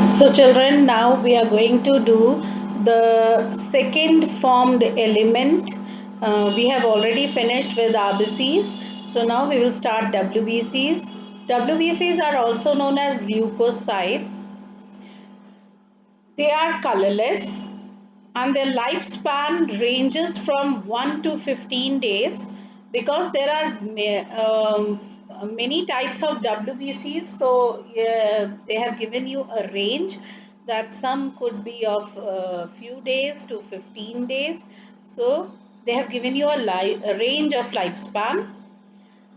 So children, now we are going to do the second formed element. We have already finished with RBCs. So now we will start WBCs. WBCs are also known as leukocytes. They are colorless and their lifespan ranges from 1 to 15 days because there are many types of WBCs. So they have given you a range that some could be of a few days to 15 days. So they have given you a range of lifespan.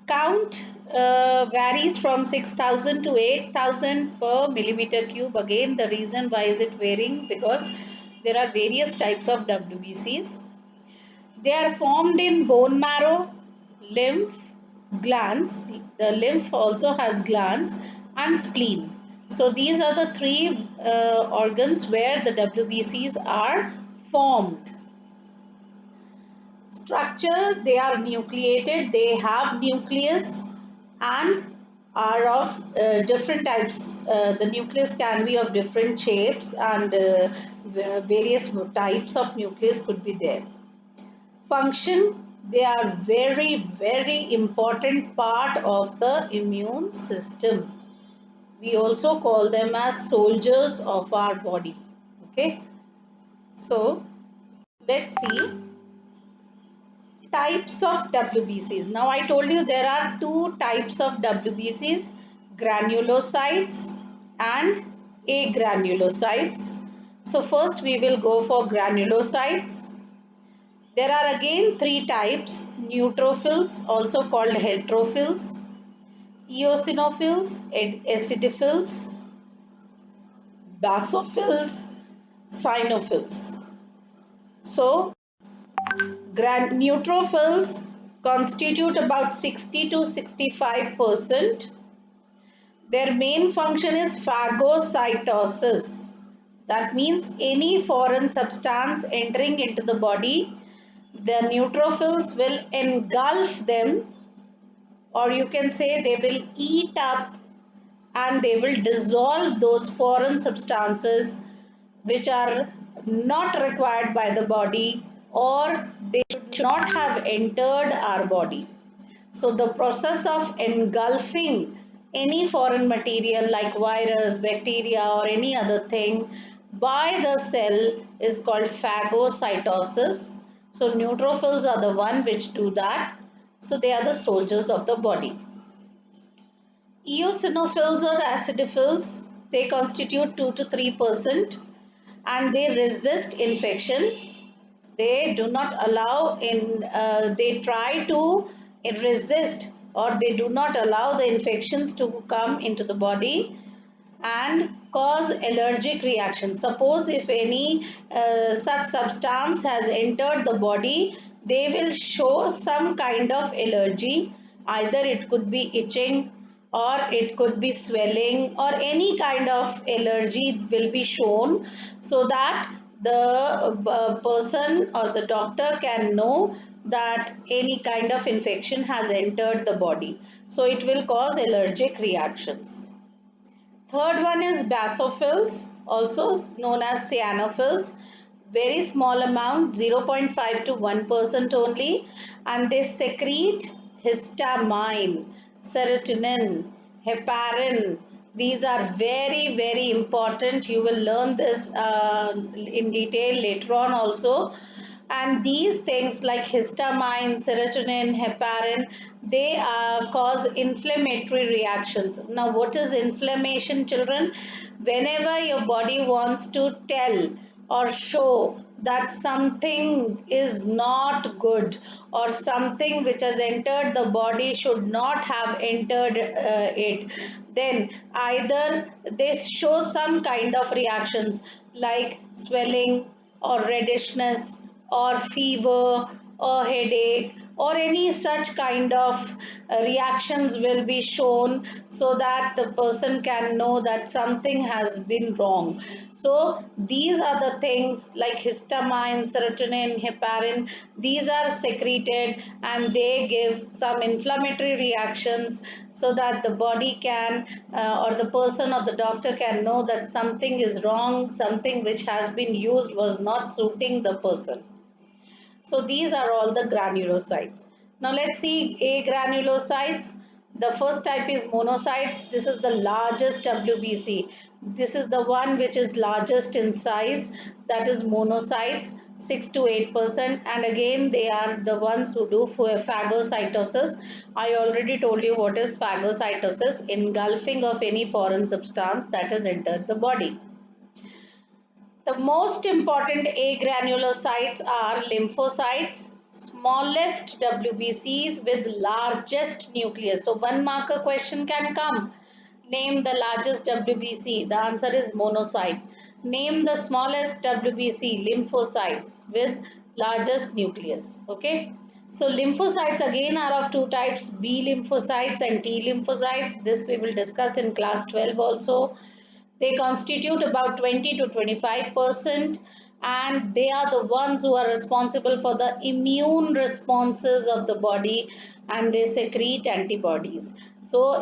Count varies from 6,000 to 8,000 per millimeter cube. Again, the reason why is it varying because there are various types of WBCs. They are formed in bone marrow, lymph, glands. The lymph also has glands and spleen. So these are the three organs where the WBCs are formed. Structure, they are nucleated, they have nucleus and are of different types. The nucleus can be of different shapes and various types of nucleus could be there. Function, they are very important part of the immune system. We also call them as soldiers of our body. Okay, so let's see types of WBCs. Now I told you there are two types of WBCs, granulocytes and agranulocytes. So first we will go for granulocytes. There are again three types, neutrophils also called heterophils, eosinophils, acidophils, basophils, cyanophils. So neutrophils constitute about 60 to 65%. Their main function is phagocytosis. That means any foreign substance entering into the body, the neutrophils will engulf them, or you can say they will eat up and they will dissolve those foreign substances which are not required by the body or they should not have entered our body. So the process of engulfing any foreign material like virus, bacteria or any other thing by the cell is called phagocytosis. So neutrophils are the one which do that. So they are the soldiers of the body. Eosinophils or acidophils, they constitute 2 to 3% and they resist infection. They do not allow they try to resist or they do not allow the infections to come into the body and cause allergic reaction. Suppose if any such substance has entered the body, they will show some kind of allergy. Either it could be itching or it could be swelling or any kind of allergy will be shown so that the person or the doctor can know that any kind of infection has entered the body. So it will cause allergic reactions. Third one is basophils, also known as cyanophils. Very small amount, 0.5 to 1% only, and they secrete histamine, serotonin, heparin. These are very important. You will learn this in detail later on also. And these things like histamine, serotonin, heparin, they cause inflammatory reactions. Now what is inflammation, children? Whenever your body wants to tell or show that something is not good or something which has entered the body should not have entered it, then either they show some kind of reactions like swelling or reddishness or fever or headache or any such kind of reactions will be shown, so that the person can know that something has been wrong. So these are the things like histamine, serotonin, heparin. These are secreted and they give some inflammatory reactions, so that the body can or the person or the doctor can know that something is wrong, something which has been used was not suiting the person. So these are all the granulocytes. Now let's see agranulocytes. The first type is monocytes. This is the largest WBC. This is the one which is largest in size. That is monocytes, 6 to 8%. And again, they are the ones who do phagocytosis. I already told you what is phagocytosis: engulfing of any foreign substance that has entered the body. The most important agranulocytes are lymphocytes, smallest WBCs with largest nucleus. So one marker question can come. Name the largest WBC. The answer is monocyte. Name the smallest WBC, lymphocytes with largest nucleus. Okay. So lymphocytes again are of two types, B lymphocytes and T lymphocytes. This we will discuss in class 12 also. They constitute about 20 to 25%, and they are the ones who are responsible for the immune responses of the body, and they secrete antibodies. So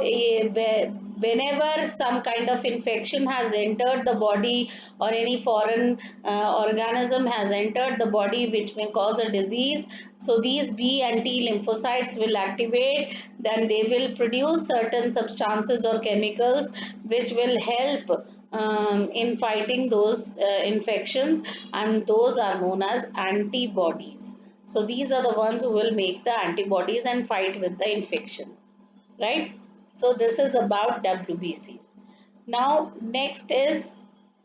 whenever some kind of infection has entered the body, or any foreign organism has entered the body which may cause a disease, so these B and T lymphocytes will activate, then they will produce certain substances or chemicals which will help in fighting those infections, and those are known as antibodies. So these are the ones who will make the antibodies and fight with the infection, right? So this is about WBCs. Now next is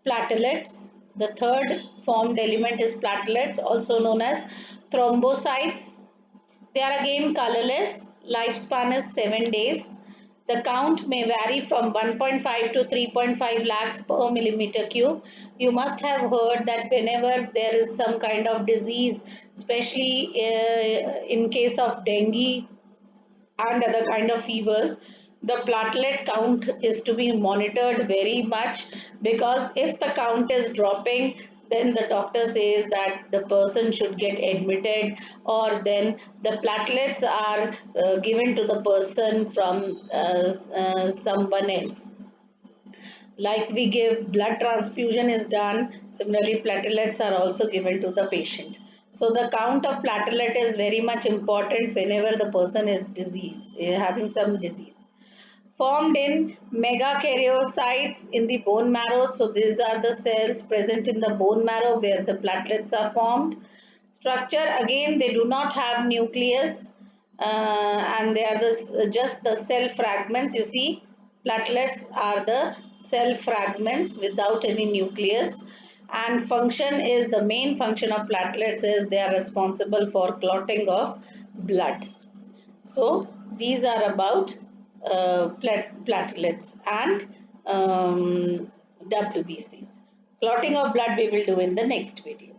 platelets. The third formed element is platelets, also known as thrombocytes. They are again colorless. Lifespan is 7 days. The count may vary from 1.5 to 3.5 lakhs per millimeter cube. You must have heard that whenever there is some kind of disease, especially in case of dengue and other kind of fevers, the platelet count is to be monitored very much, because if the count is dropping, then the doctor says that the person should get admitted, or then the platelets are given to the person from someone else. Like we give blood transfusion is done, similarly platelets are also given to the patient. So the count of platelet is very much important whenever the person is having some disease. Formed in megakaryocytes in the bone marrow. So these are the cells present in the bone marrow where the platelets are formed. Structure, again, they do not have nucleus, and they are just the cell fragments. You see, platelets are the cell fragments without any nucleus. And function is, the main function of platelets is they are responsible for clotting of blood. So these are about platelets and WBCs. Clotting of blood we will do in the next video.